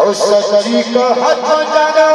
और सच्ची का हाथ जानो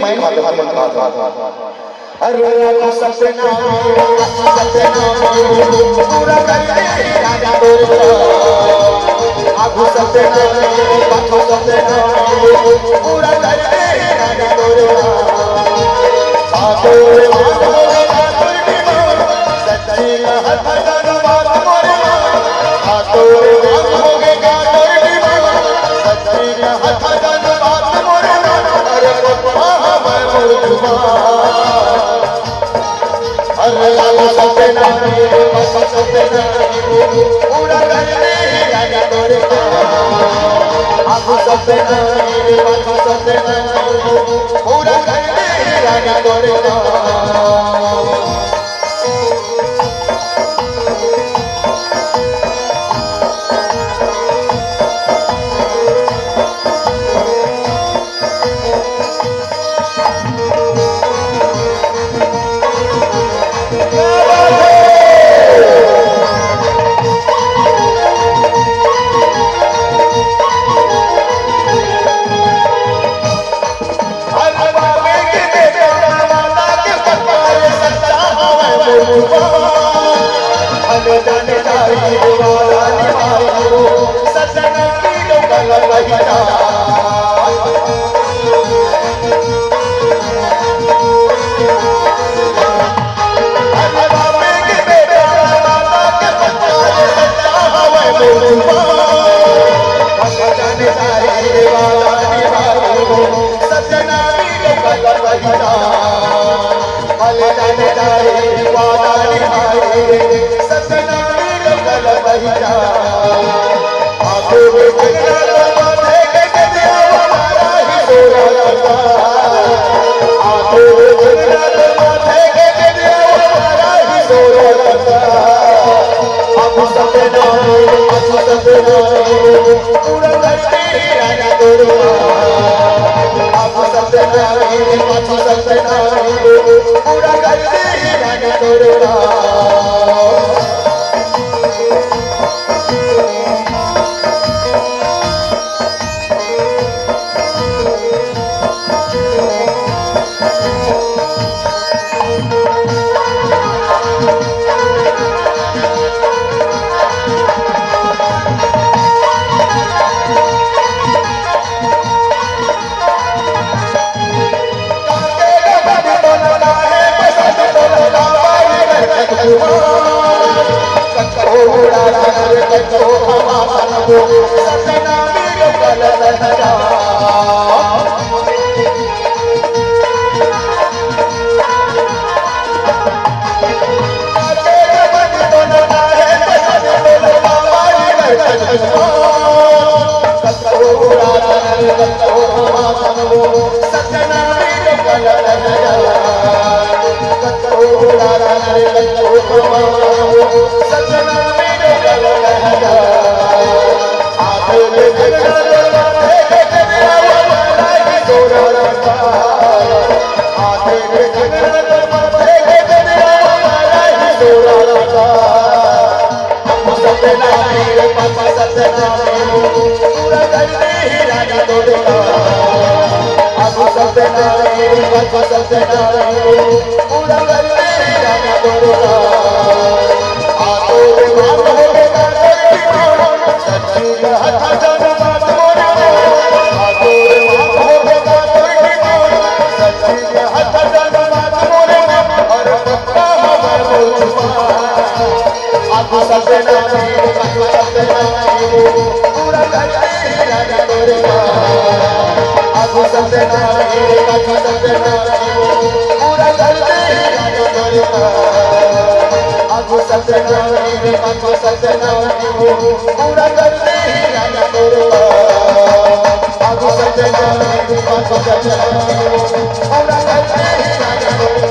मैं खा अरे सपना पूरा करके राजा आगू सपना पूरा करके राजा सच्ची पूरा करने राजा पूरा करने राजा आगू सत्यनारायण आगू सत्यनारायण पूरा करते हैं राजा तोरे आगू सत्यनारायण आगू सत्यनारायण पूरा करते हैं राजा तोरे आगू सत्यनारायण आगू सत्यनारायण पूरा करते हैं राजा तोरे आगू सत्यनारायण आगू सत्यनारायण पूरा करते हैं राजा तोरे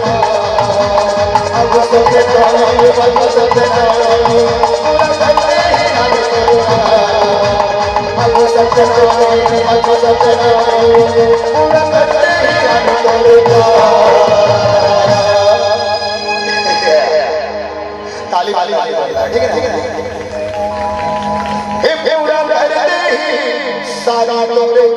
आगू सत्यनारायण आगू सत्यनारायण पूरा करते हैं राजा तोरे आगू सत्यनारायण आगू सत्यनारायण पूरा करते हैं राजा तोरे ताली ताली ठीक है हे पूरा करते हैं सारा तोरे